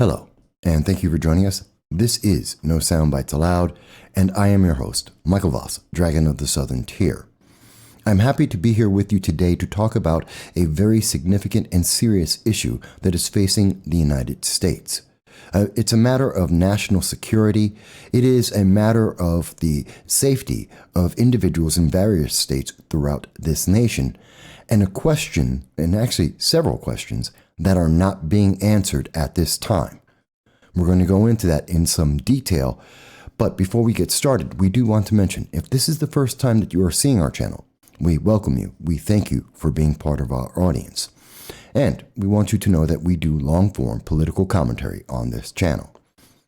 Hello, and thank you for joining us. This is No Soundbites Allowed, and I am your host, Michael Voss, Dragon of the Southern Tier. I'm happy to be here with you today to talk about a very significant and serious issue that is facing the United States. It's a matter of national security. It is a matter of the safety of individuals in various states throughout this nation, and a question, and actually several questions, that are not being answered at this time. We're going to go into that in some detail, but before we get started, we do want to mention, if this is the first time that you are seeing our channel, we welcome you. We thank you for being part of our audience. And we want you to know that we do long-form political commentary on this channel.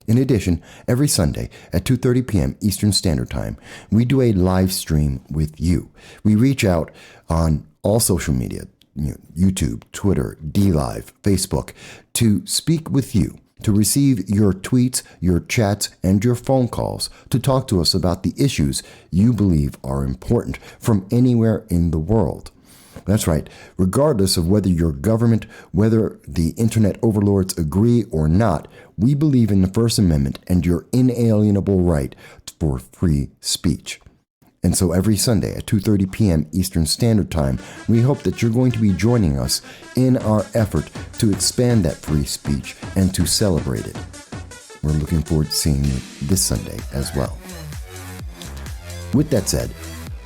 In addition, every Sunday at 2:30 p.m. Eastern Standard Time, we do a live stream with you. We reach out on all social media, YouTube, Twitter, DLive, Facebook, to speak with you, to receive your tweets, your chats, and your phone calls, to talk to us about the issues you believe are important from anywhere in the world. That's right, regardless of whether your government, whether the internet overlords agree or not, we believe in the First Amendment and your inalienable right for free speech. And so every Sunday at 2:30 p.m. Eastern Standard Time, we hope that you're going to be joining us in our effort to expand that free speech and to celebrate it. We're looking forward to seeing you this Sunday as well. With that said,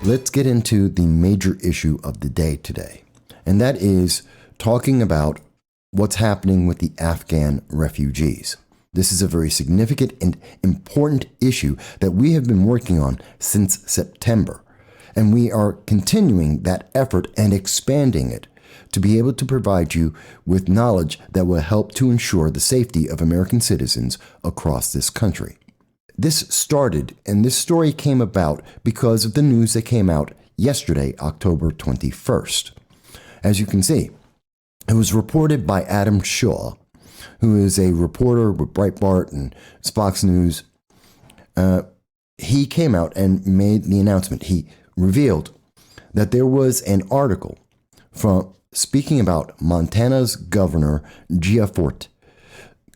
let's get into the major issue of the day today, and that is talking about what's happening with the Afghan refugees. This is a very significant and important issue that we have been working on since September, and we are continuing that effort and expanding it to be able to provide you with knowledge that will help to ensure the safety of American citizens across this country. This started, and this story came about because of the news that came out yesterday, October 21st. As you can see, it was reported by Adam Shaw, who is a reporter with Breitbart and Fox News. He came out and made the announcement. He revealed that there was an article from speaking about Montana's governor, Giaforte,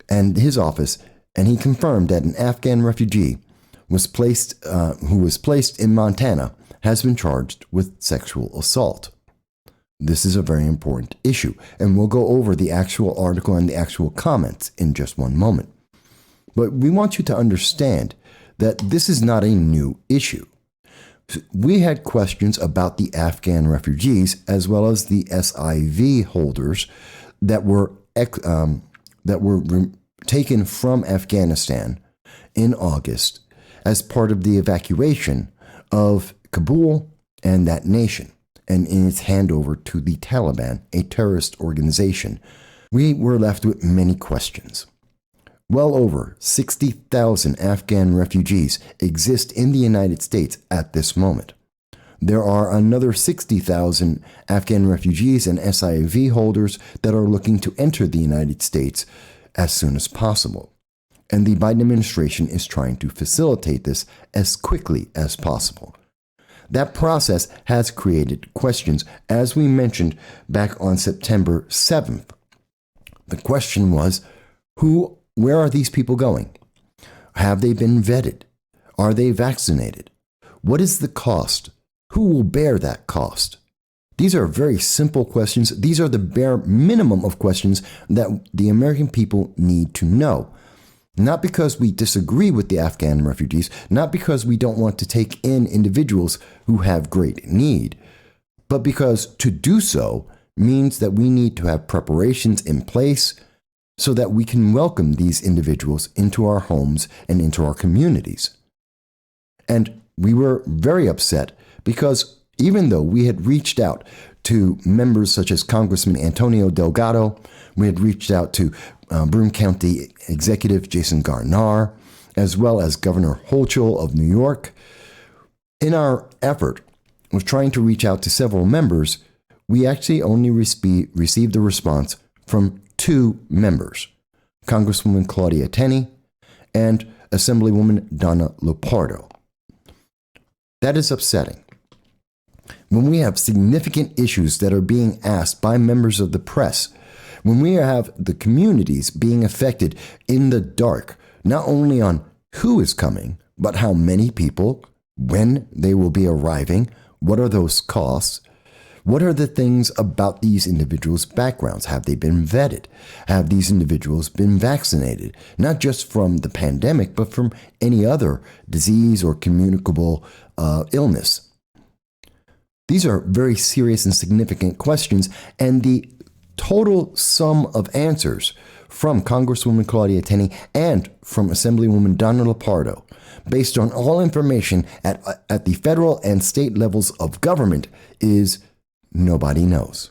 and his office, and he confirmed that an Afghan refugee who was placed in Montana has been charged with sexual assault. This is a very important issue, and we'll go over the actual article and the actual comments in just one moment. But we want you to understand that this is not a new issue. We had questions about the Afghan refugees as well as the SIV holders that were taken from Afghanistan in August as part of the evacuation of Kabul and that nation, and in its handover to the Taliban, a terrorist organization. We were left with many questions. Well over 60,000 Afghan refugees exist in the United States at this moment. There are another 60,000 Afghan refugees and SIV holders that are looking to enter the United States as soon as possible. And the Biden administration is trying to facilitate this as quickly as possible. That process has created questions, as we mentioned back on September 7th. The question was, where are these people going? Have they been vetted? Are they vaccinated? What is the cost? Who will bear that cost? These are very simple questions. These are the bare minimum of questions that the American people need to know. Not because we disagree with the Afghan refugees, not because we don't want to take in individuals who have great need, but because to do so means that we need to have preparations in place so that we can welcome these individuals into our homes and into our communities. And we were very upset because even though we had reached out to members such as Congressman Antonio Delgado, we had reached out to Broome County Executive Jason Garnar, as well as Governor Hochul of New York. In our effort of trying to reach out to several members, we actually only received a response from 2 members, Congresswoman Claudia Tenney and Assemblywoman Donna Lupardo. That is upsetting. When we have significant issues that are being asked by members of the press, when we have the communities being affected in the dark, not only on who is coming, but how many people, when they will be arriving, what are those costs, what are the things about these individuals' backgrounds? Have they been vetted? Have these individuals been vaccinated? Not just from the pandemic, but from any other disease or communicable illness. These are very serious and significant questions, and the total sum of answers from Congresswoman Claudia Tenney and from Assemblywoman Donna Lupardo, based on all information at the federal and state levels of government, is nobody knows.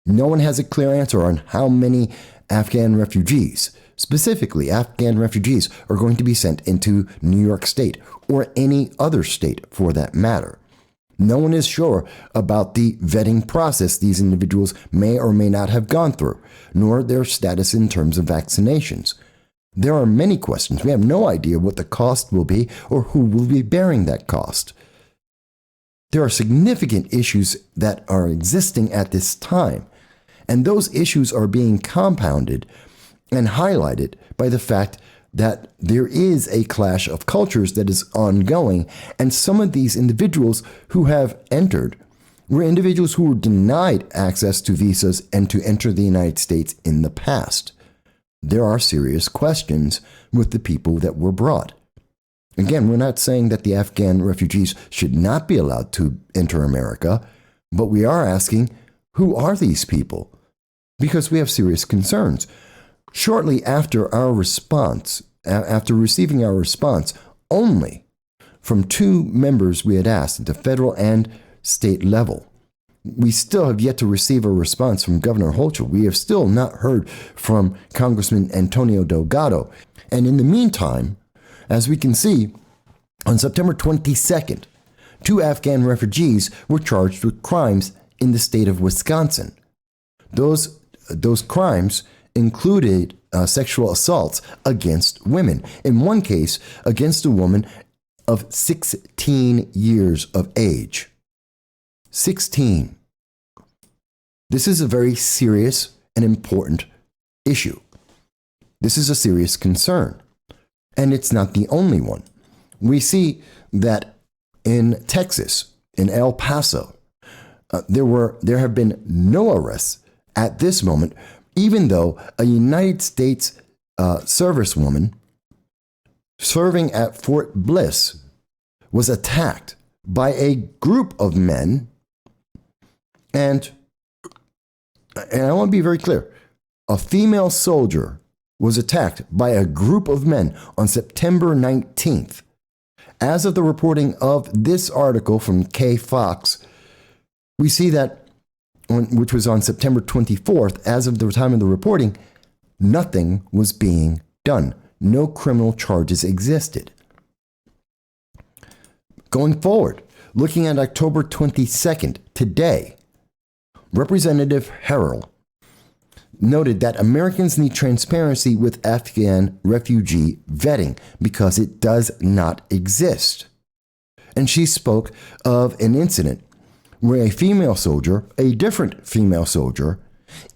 No one has a clear answer on how many Afghan refugees, specifically Afghan refugees, are going to be sent into New York State or any other state for that matter. No one is sure about the vetting process these individuals may or may not have gone through, nor their status in terms of vaccinations. There are many questions. We have no idea what the cost will be or who will be bearing that cost. There are significant issues that are existing at this time, and those issues are being compounded and highlighted by the fact that there is a clash of cultures that is ongoing, and some of these individuals who have entered were individuals who were denied access to visas and to enter the United States in the past. There are serious questions with the people that were brought. Again, we're not saying that the Afghan refugees should not be allowed to enter America, but we are asking, who are these people? Because we have serious concerns. Shortly after our response, after receiving our response, only from 2 members we had asked at the federal and state level, we still have yet to receive a response from Governor Hochul. We have still not heard from Congressman Antonio Delgado. And in the meantime, as we can see, on September 22nd, 2 Afghan refugees were charged with crimes in the state of Wisconsin. Those crimes included sexual assaults against women. In one case, against a woman of 16 years of age. 16. This is a very serious and important issue. This is a serious concern. And it's not the only one. We see that in Texas, in El Paso, there have been no arrests at this moment, even though a United States servicewoman serving at Fort Bliss was attacked by a group of men. And I want to be very clear, a female soldier was attacked by a group of men on September 19th. As of the reporting of this article from K Fox, we see that, which was on September 24th, as of the time of the reporting, nothing was being done. No criminal charges existed. Going forward, looking at October 22nd, today, Representative Harrell noted that Americans need transparency with Afghan refugee vetting because it does not exist. And she spoke of an incident where a female soldier, a different female soldier,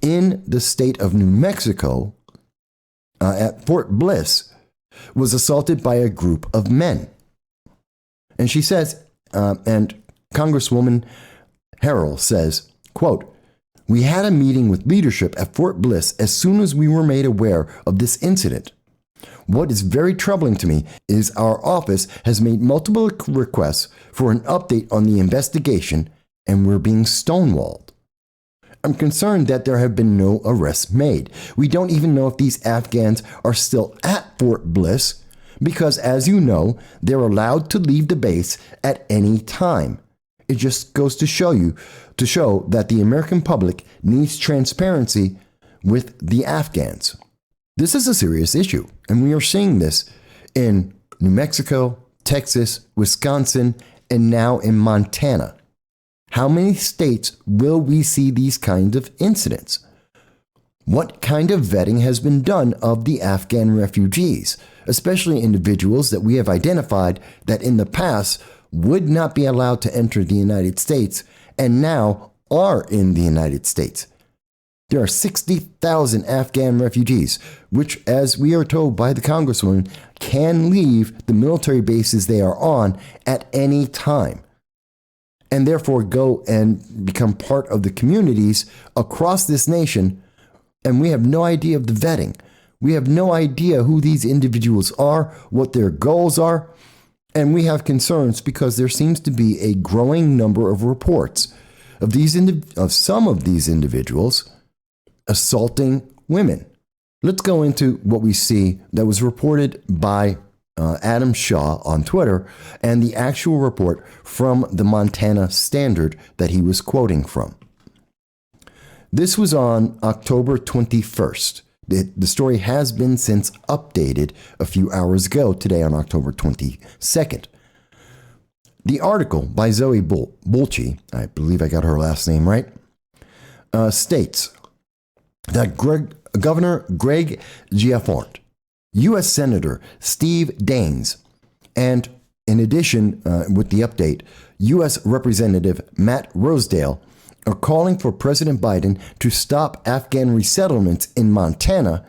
in the state of New Mexico, at Fort Bliss, was assaulted by a group of men. And she says, and Congresswoman Harrell says, quote, "We had a meeting with leadership at Fort Bliss as soon as we were made aware of this incident. What is very troubling to me is our office has made multiple requests for an update on the investigation, and we're being stonewalled. I'm concerned that there have been no arrests made. We don't even know if these Afghans are still at Fort Bliss because, as you know, they're allowed to leave the base at any time. It just goes to show that the American public needs transparency with the Afghans." This is a serious issue, and we are seeing this in New Mexico, Texas, Wisconsin, and now in Montana. How many states will we see these kinds of incidents? What kind of vetting has been done of the Afghan refugees, especially individuals that we have identified that in the past would not be allowed to enter the United States and now are in the United States? There are 60,000 Afghan refugees, which, as we are told by the Congresswoman, can leave the military bases they are on at any time, and therefore go and become part of the communities across this nation. And we have no idea of the vetting. We have no idea who these individuals are, what their goals are, and we have concerns because there seems to be a growing number of reports of some of these individuals assaulting women. Let's go into what we see that was reported by Adam Shaw on Twitter and the actual report from the Montana Standard that he was quoting from. This was on October 21st. The story has been since updated a few hours ago, today on October 22nd. The article by Zoe Bulci, I believe I got her last name right, states that Governor Greg Gifford, U.S. Senator Steve Daines, and in addition, with the update, U.S. Representative Matt Rosedale are calling for President Biden to stop Afghan resettlements in Montana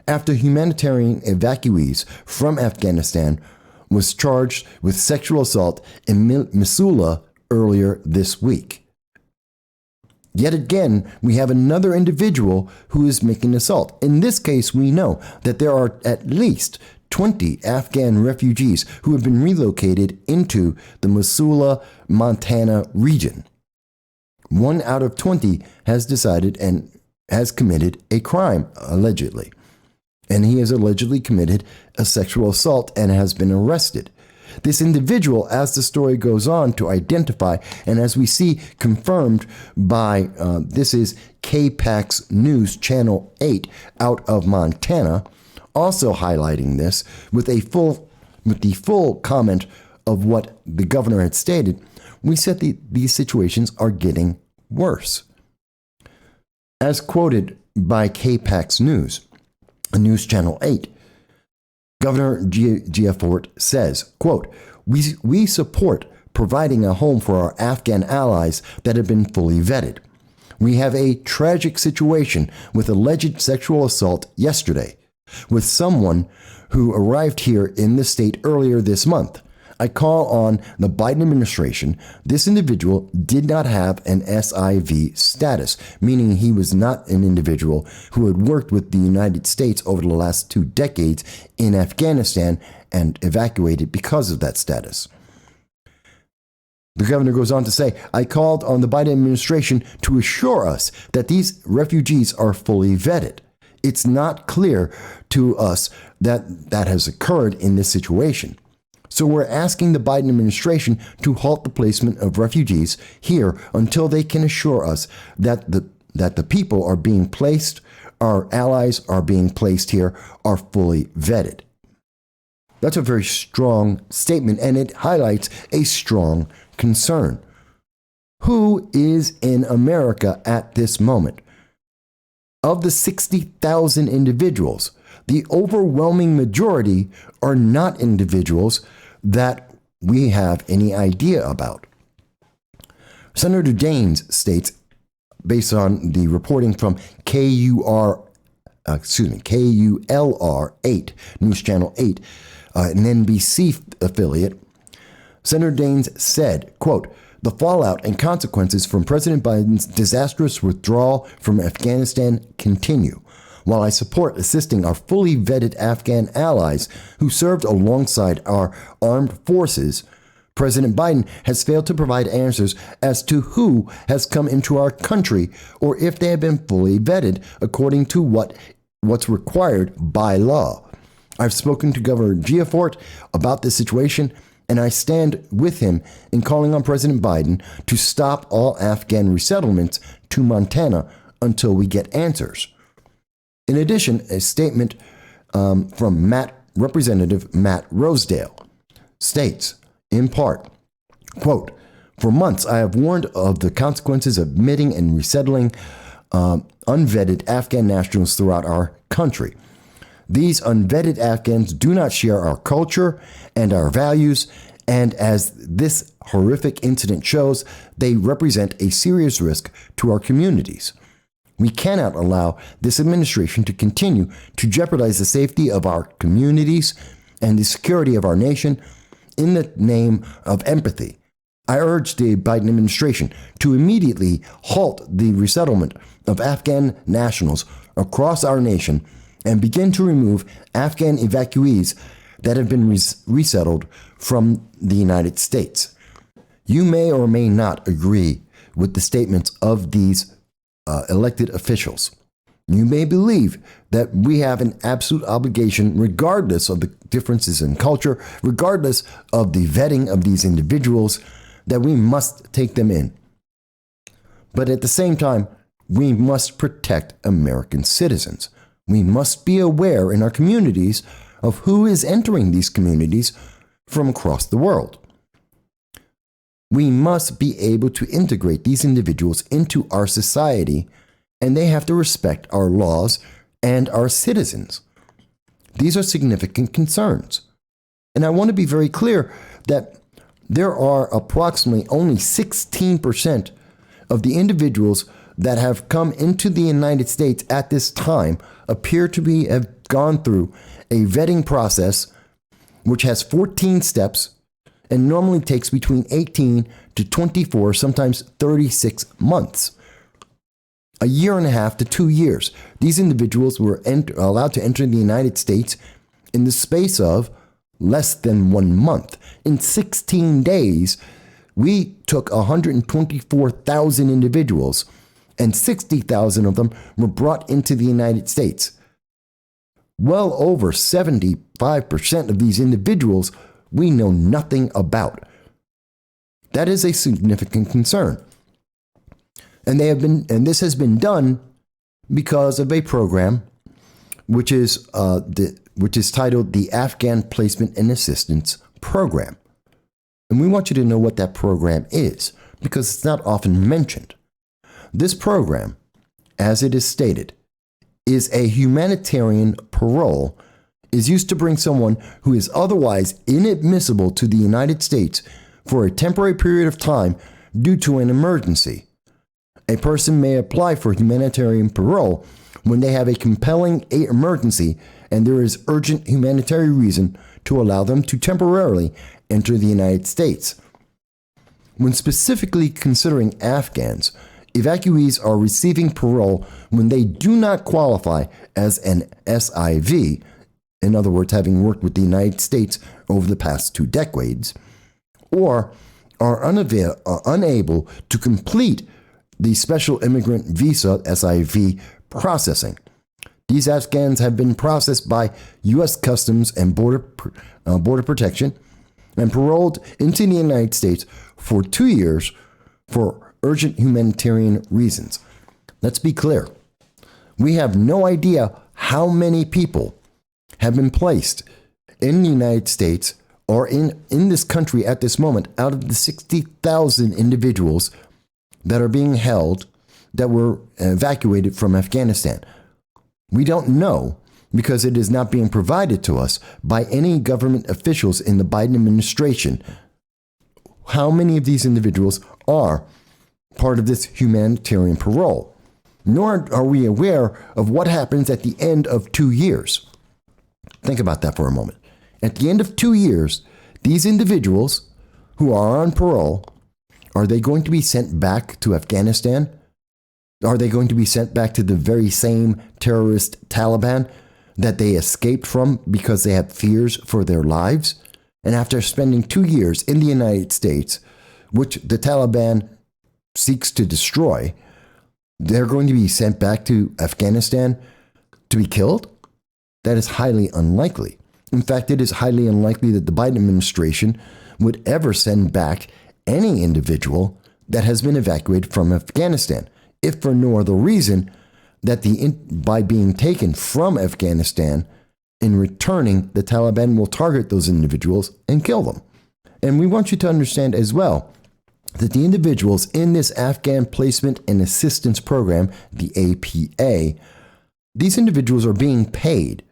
after humanitarian evacuees from Afghanistan was charged with sexual assault in Missoula earlier this week. Yet again, we have another individual who is making assault. In this case, we know that there are at least 20 Afghan refugees who have been relocated into the Missoula, Montana region. 1 out of 20 has decided and has committed a crime, allegedly. And he has allegedly committed a sexual assault and has been arrested. This individual, as the story goes on to identify, and as we see confirmed by, this is KPAX News Channel 8 out of Montana, also highlighting this with the full comment of what the governor had stated. We said these situations are getting worse. As quoted by KPAX News, News Channel 8, Governor Gifford says, quote, we support providing a home for our Afghan allies that have been fully vetted. We have a tragic situation with alleged sexual assault yesterday with someone who arrived here in the state earlier this month. I call on the Biden administration. This individual did not have an SIV status, meaning he was not an individual who had worked with the United States over the last 2 decades in Afghanistan and evacuated because of that status. The governor goes on to say, I called on the Biden administration to assure us that these refugees are fully vetted. It's not clear to us that that has occurred in this situation. So we're asking the Biden administration to halt the placement of refugees here until they can assure us that the people are being placed, our allies are being placed here, are fully vetted. That's a very strong statement, and it highlights a strong concern. Who is in America at this moment? Of the 60,000 individuals, the overwhelming majority are not individuals that we have any idea about. Senator Daines states, based on the reporting from KULR 8, News Channel 8, an NBC affiliate, Senator Daines said, quote, the fallout and consequences from President Biden's disastrous withdrawal from Afghanistan continue. While I support assisting our fully vetted Afghan allies who served alongside our armed forces, President Biden has failed to provide answers as to who has come into our country or if they have been fully vetted according to what's required by law. I've spoken to Governor Gifford about this situation, and I stand with him in calling on President Biden to stop all Afghan resettlements to Montana until we get answers. In addition, a statement from Representative Matt Rosedale states, in part, quote, for months I have warned of the consequences of admitting and resettling unvetted Afghan nationals throughout our country. These unvetted Afghans do not share our culture and our values, and as this horrific incident shows, they represent a serious risk to our communities. We cannot allow this administration to continue to jeopardize the safety of our communities and the security of our nation in the name of empathy. I urge the Biden administration to immediately halt the resettlement of Afghan nationals across our nation and begin to remove Afghan evacuees that have been resettled from the United States. You may or may not agree with the statements of these elected officials. You may believe that we have an absolute obligation, regardless of the differences in culture, regardless of the vetting of these individuals, that we must take them in. But at the same time, we must protect American citizens. We must be aware in our communities of who is entering these communities from across the world. We must be able to integrate these individuals into our society, and they have to respect our laws and our citizens. These are significant concerns. And I want to be very clear that there are approximately only 16% of the individuals that have come into the United States at this time appear to have gone through a vetting process which has 14 steps and normally takes between 18 to 24, sometimes 36 months. A year and a half to 2 years. These individuals were allowed to enter the United States in the space of less than 1 month. In 16 days, we took 124,000 individuals, and 60,000 of them were brought into the United States. Well over 75% of these individuals we know nothing about. That is a significant concern. And this has been done because of a program which is titled the Afghan Placement and Assistance Program. And we want you to know what that program is, because it's not often mentioned. This program, as it is stated, is a humanitarian parole, is used to bring someone who is otherwise inadmissible to the United States for a temporary period of time due to an emergency. A person may apply for humanitarian parole when they have a compelling emergency and there is urgent humanitarian reason to allow them to temporarily enter the United States. When specifically considering Afghans, evacuees are receiving parole when they do not qualify as an SIV, in other words, having worked with the United States over the past 2 decades, or are unable to complete the Special Immigrant Visa SIV processing. These Afghans have been processed by U.S. Customs and Border Protection and paroled into the United States for 2 years for urgent humanitarian reasons. Let's be clear. We have no idea how many people have been placed in the United States or in this country at this moment out of the 60,000 individuals that are being held that were evacuated from Afghanistan. We don't know because it is not being provided to us by any government officials in the Biden administration how many of these individuals are part of this humanitarian parole. Nor are we aware of what happens at the end of 2 years. Think about that for a moment. At the end of 2 years, these individuals who are on parole, are they going to be sent back to Afghanistan? Are they going to be sent back to the very same terrorist Taliban that they escaped from because they had fears for their lives? And after spending 2 years in the United States, which the Taliban seeks to destroy, they're going to be sent back to Afghanistan to be killed? That is highly unlikely. In fact, it is highly unlikely that the Biden administration would ever send back any individual that has been evacuated from Afghanistan, if for no other reason that by being taken from Afghanistan, in returning, the Taliban will target those individuals and kill them. And we want you to understand as well that the individuals in this Afghan Placement and Assistance Program, the APA, these individuals are being paid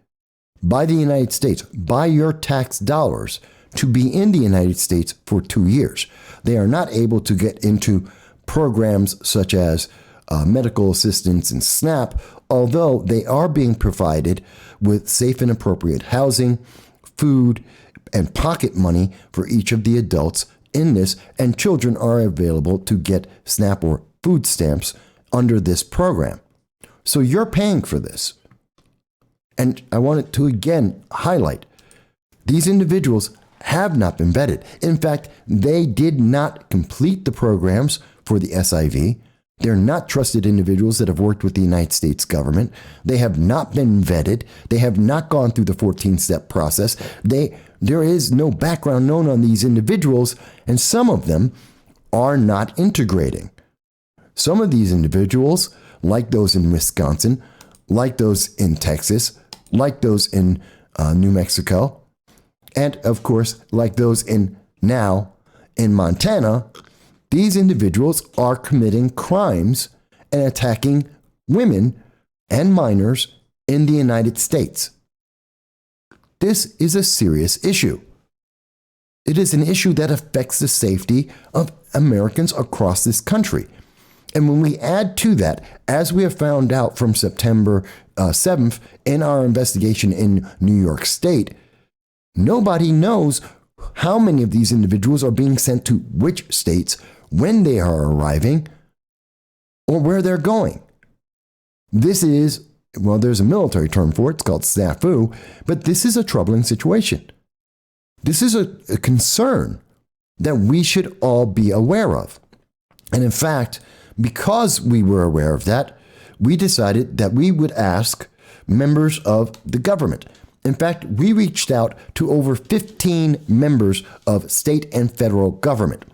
by the United States, by your tax dollars, to be in the United States for 2 years. They are not able to get into programs such as medical assistance and SNAP, although they are being provided with safe and appropriate housing, food, and pocket money for each of the adults in this, and children are available to get SNAP or food stamps under this program. So you're paying for this. And I wanted to again highlight, these individuals have not been vetted. In fact, they did not complete the programs for the SIV. They're not trusted individuals that have worked with the United States government. They have not been vetted. They have not gone through the 14-step process. There is no background known on these individuals, and some of them are not integrating. Some of these individuals, like those in Wisconsin, like those in Texas, like those in New Mexico, and of course, like those in Montana, these individuals are committing crimes and attacking women and minors in the United States. This is a serious issue. It is an issue that affects the safety of Americans across this country. And when we add to that, as we have found out from September 7th in our investigation in New York State, nobody knows how many of these individuals are being sent to which states, when they are arriving, or where they're going. This is, well, there's a military term for it, it's called snafu, but this is a troubling situation. This is a concern that we should all be aware of. And in fact, because we were aware of that, we decided that we would ask members of the government. In fact, we reached out to over 15 members of state and federal government.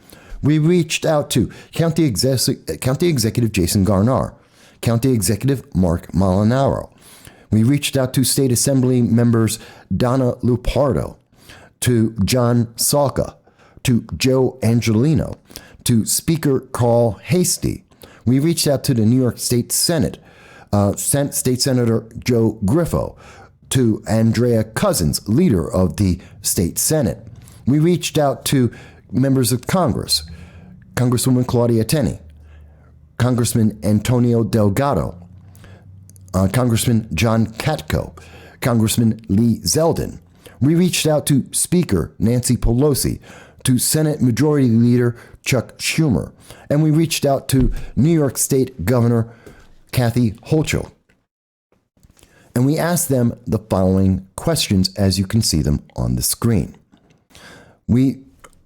We reached out to County Executive Jason Garnar, County Executive Mark Molinaro. We reached out to State Assembly members Donna Lupardo, to John Salka, to Joe Angelino, to Speaker Carl Hastie. We reached out to the New York State Senate, State Senator Joe Griffo, to Andrea Cousins, leader of the State Senate. We reached out to members of Congress, Congresswoman Claudia Tenney, Congressman Antonio Delgado, Congressman John Katko, Congressman Lee Zeldin. We reached out to Speaker Nancy Pelosi, to Senate Majority Leader Chuck Schumer, and we reached out to New York State Governor Kathy Hochul. And we asked them the following questions, as you can see them on the screen. We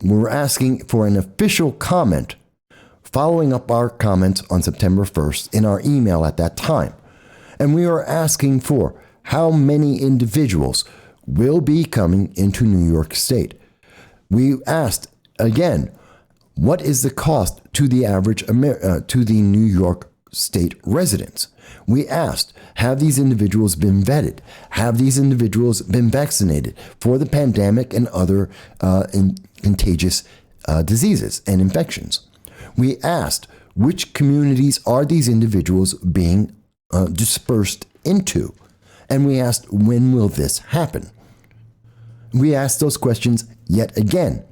were asking for an official comment following up our comments on September 1st in our email at that time. And we are asking for how many individuals will be coming into New York State. We asked, again, what is the cost to the average to the New York State residents? We asked, have these individuals been vetted? Have these individuals been vaccinated for the pandemic and other contagious diseases and infections? We asked, which communities are these individuals being dispersed into? And we asked, when will this happen? We asked those questions yet again.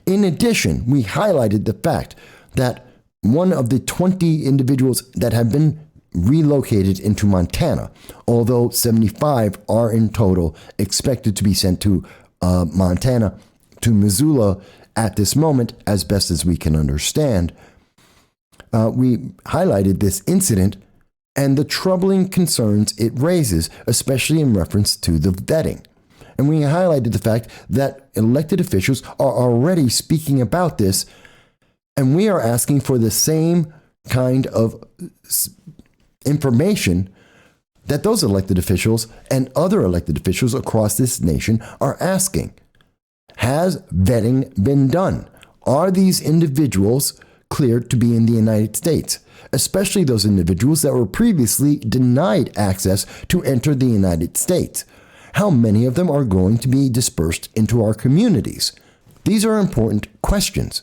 In addition, we highlighted the fact that one of the 20 individuals that have been relocated into Montana, although 75 are in total expected to be sent to Montana, to Missoula at this moment, as best as we can understand. We highlighted this incident and the troubling concerns it raises, especially in reference to the vetting. And we highlighted the fact that elected officials are already speaking about this, and we are asking for the same kind of information that those elected officials and other elected officials across this nation are asking. Has vetting been done? Are these individuals cleared to be in the United States, especially those individuals that were previously denied access to enter the United States? How many of them are going to be dispersed into our communities? These are important questions,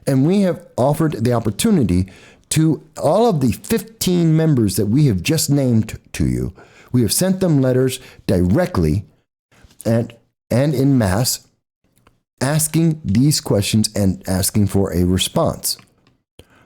and we have offered the opportunity to all of the 15 members that we have just named to you. We have sent them letters directly and in mass, asking these questions and asking for a response.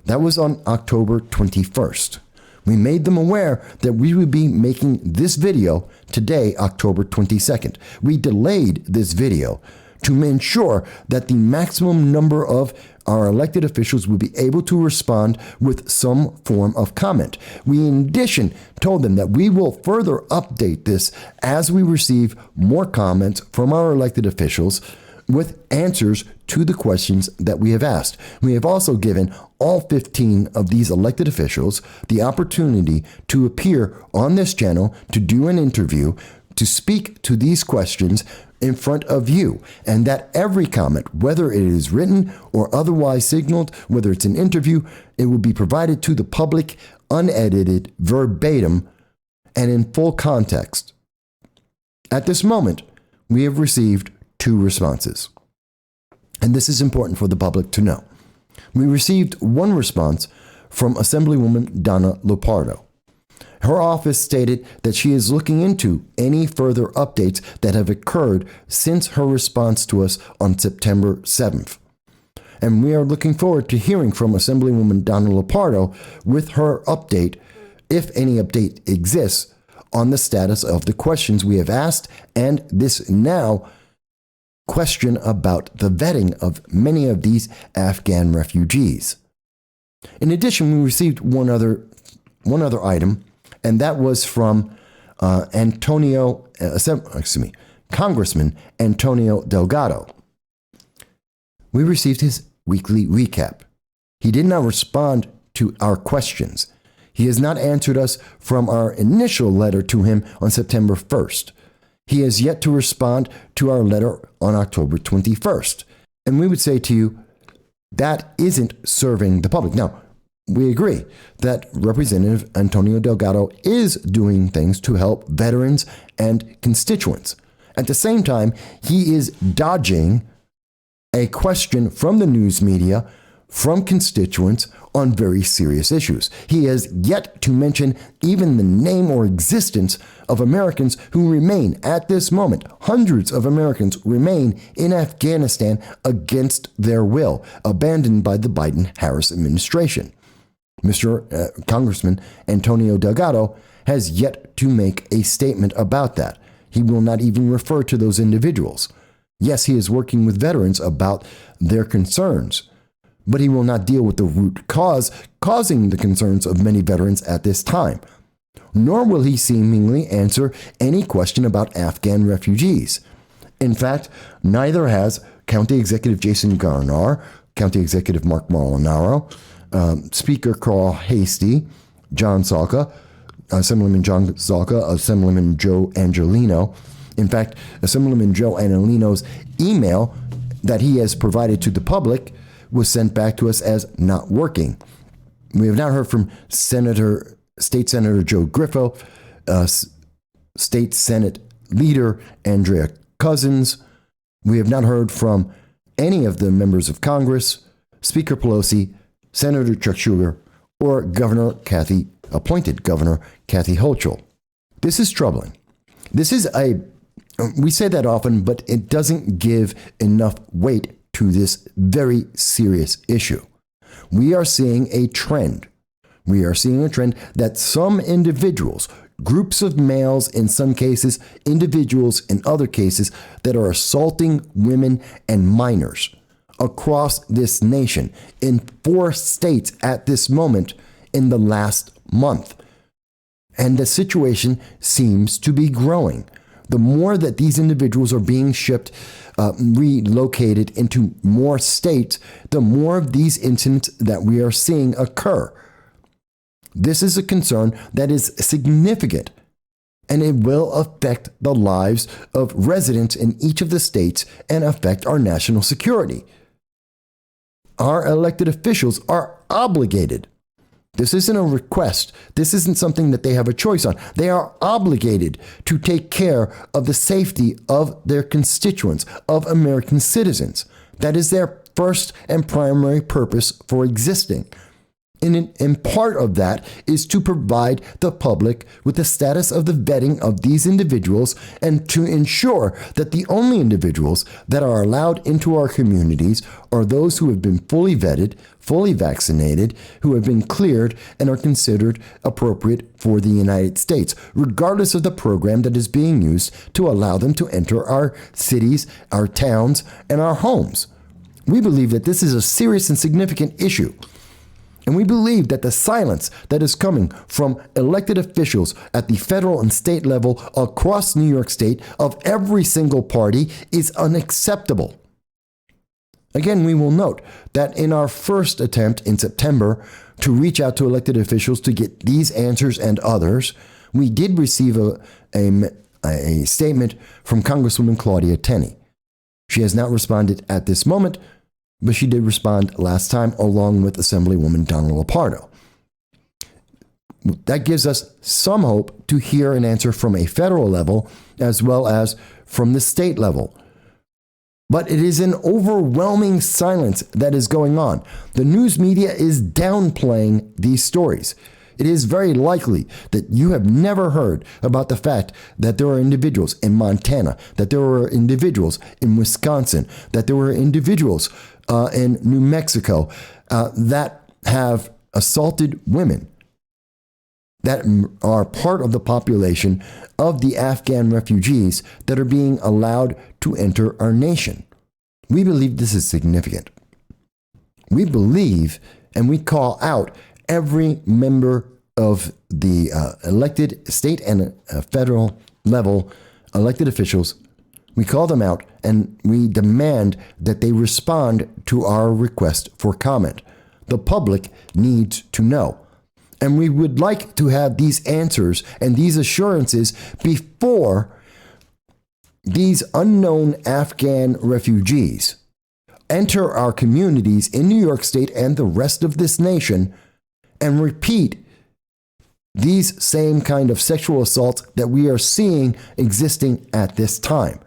That was on October 21st. We made them aware that we would be making this video today, October 22nd. We delayed this video to ensure that the maximum number of our elected officials would be able to respond with some form of comment. We, in addition, told them that we will further update this as we receive more comments from our elected officials with answers to the questions that we have asked. We have also given all 15 of these elected officials the opportunity to appear on this channel, to do an interview, to speak to these questions in front of you, and that every comment, whether it is written or otherwise signaled, whether it's an interview, it will be provided to the public, unedited, verbatim, and in full context. At this moment, we have received 2 responses. And this is important for the public to know. We received one response from Assemblywoman Donna Lopardo. Her office stated that she is looking into any further updates that have occurred since her response to us on September 7th. And we are looking forward to hearing from Assemblywoman Donna Lopardo with her update, if any update exists, on the status of the questions we have asked and this now question about the vetting of many of these Afghan refugees. In addition, we received one other item, and that was from Congressman Antonio Delgado. We received his weekly recap. He did not respond to our questions. He has not answered us from our initial letter to him on September 1st. He has yet to respond to our letter on October 21st. And we would say to you, that isn't serving the public. Now, we agree that Representative Antonio Delgado is doing things to help veterans and constituents. At the same time, he is dodging a question from the news media, from constituents on very serious issues. He has yet to mention even the name or existence of Americans who remain at this moment. Hundreds of Americans remain in Afghanistan against their will, abandoned by the Biden-Harris administration. Congressman Antonio Delgado has yet to make a statement about that. He will not even refer to those individuals. Yes, he is working with veterans about their concerns, but he will not deal with the root cause causing the concerns of many veterans at this time. Nor will he seemingly answer any question about Afghan refugees. In fact, neither has County Executive Jason Garnar, County Executive Mark Molinaro, Speaker Carl Hastie, John Salka, Assemblyman John Salka, Assemblyman Joe Angelino. In fact, Assemblyman Joe Angelino's email that he has provided to the public was sent back to us as not working. We have not heard from State Senator Joe Griffo, State Senate Leader Andrea Cousins. We have not heard from any of the members of Congress, Speaker Pelosi, Senator Chuck Schumer, or appointed Governor Kathy Hochul. This is troubling. We say that often, but it doesn't give enough weight to this very serious issue. We are seeing a trend. We are seeing a trend that some individuals, groups of males in some cases, individuals in other cases, that are assaulting women and minors across this nation in 4 states at this moment in the last month. And the situation seems to be growing. The more that these individuals are being relocated into more states, the more of these incidents that we are seeing occur. This is a concern that is significant, and it will affect the lives of residents in each of the states and affect our national security. Our elected officials are obligated. This isn't a request. This isn't something that they have a choice on. They are obligated to take care of the safety of their constituents, of American citizens. That is their first and primary purpose for existing. And part of that is to provide the public with the status of the vetting of these individuals and to ensure that the only individuals that are allowed into our communities are those who have been fully vetted, fully vaccinated, who have been cleared and are considered appropriate for the United States, regardless of the program that is being used to allow them to enter our cities, our towns, and our homes. We believe that this is a serious and significant issue. And we believe that the silence that is coming from elected officials at the federal and state level across New York State of every single party is unacceptable. Again, we will note that in our first attempt in September to reach out to elected officials to get these answers and others, we did receive a statement from Congresswoman Claudia Tenney. She has not responded at this moment, but she did respond last time along with Assemblywoman Donna Lopardo. That gives us some hope to hear an answer from a federal level as well as from the state level. But it is an overwhelming silence that is going on. The news media is downplaying these stories. It is very likely that you have never heard about the fact that there are individuals in Montana, that there were individuals in Wisconsin, that there were individuals in New Mexico that have assaulted women that are part of the population of the Afghan refugees that are being allowed to enter our nation. We believe this is significant. We believe and we call out every member of the elected state and federal level elected officials. We call them out and we demand that they respond to our request for comment. The public needs to know. And we would like to have these answers and these assurances before these unknown Afghan refugees enter our communities in New York State and the rest of this nation and repeat these same kind of sexual assaults that we are seeing existing at this time.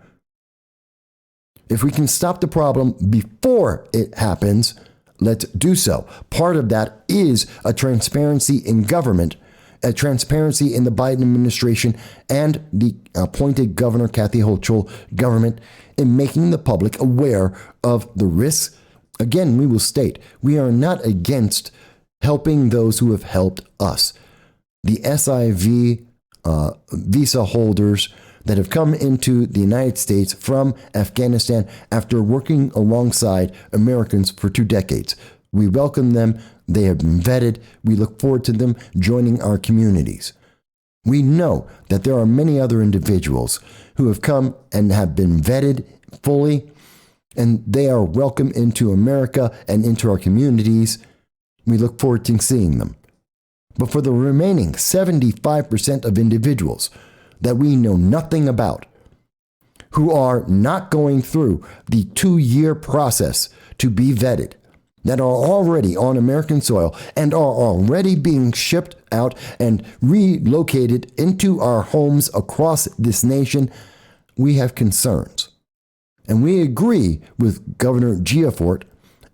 If we can stop the problem before it happens, let's do so. Part of that is a transparency in government, a transparency in the Biden administration and the appointed Governor Kathy Hochul government in making the public aware of the risks. Again, we will state, we are not against helping those who have helped us. The SIV visa holders that have come into the United States from Afghanistan after working alongside Americans for 2 decades. We welcome them. They have been vetted. We look forward to them joining our communities. We know that there are many other individuals who have come and have been vetted fully, and they are welcome into America and into our communities. We look forward to seeing them. But for the remaining 75% of individuals that we know nothing about, who are not going through the 2-year process to be vetted, that are already on American soil and are already being shipped out and relocated into our homes across this nation, we have concerns. And we agree with Governor Giaforte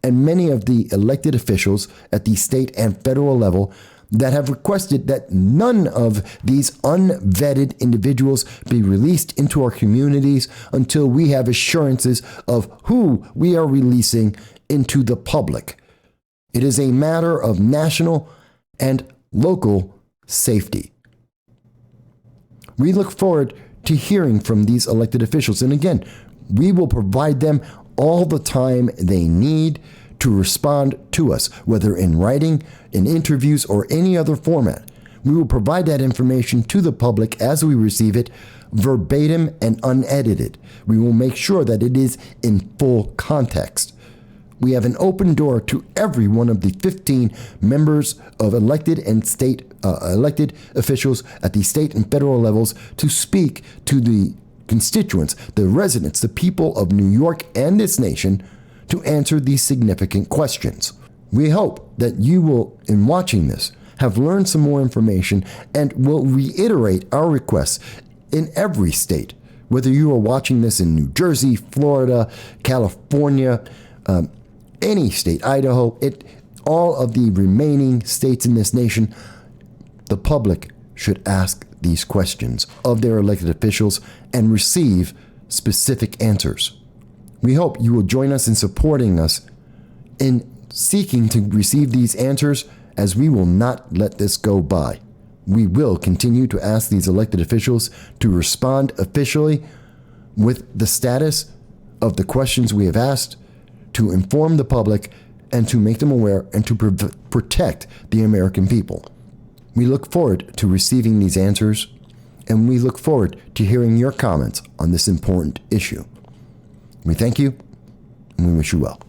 and many of the elected officials at the state and federal level that have requested that none of these unvetted individuals be released into our communities until we have assurances of who we are releasing into the public. It is a matter of national and local safety. We look forward to hearing from these elected officials. And again, we will provide them all the time they need to respond to us, whether in writing, in interviews, or any other format. We will provide that information to the public as we receive it, verbatim and unedited. We will make sure that it is in full context. We have an open door to every one of the 15 members of elected and state elected officials at the state and federal levels to speak to the constituents, the residents, the people of New York and this nation to answer these significant questions. We hope that you will, in watching this, have learned some more information and will reiterate our requests in every state, whether you are watching this in New Jersey, Florida, California, any state, Idaho, all of the remaining states in this nation, the public should ask these questions of their elected officials and receive specific answers. We hope you will join us in supporting us in seeking to receive these answers, as we will not let this go by. We will continue to ask these elected officials to respond officially with the status of the questions we have asked, to inform the public and to make them aware and to protect the American people. We look forward to receiving these answers, and we look forward to hearing your comments on this important issue. We thank you, and we wish you well.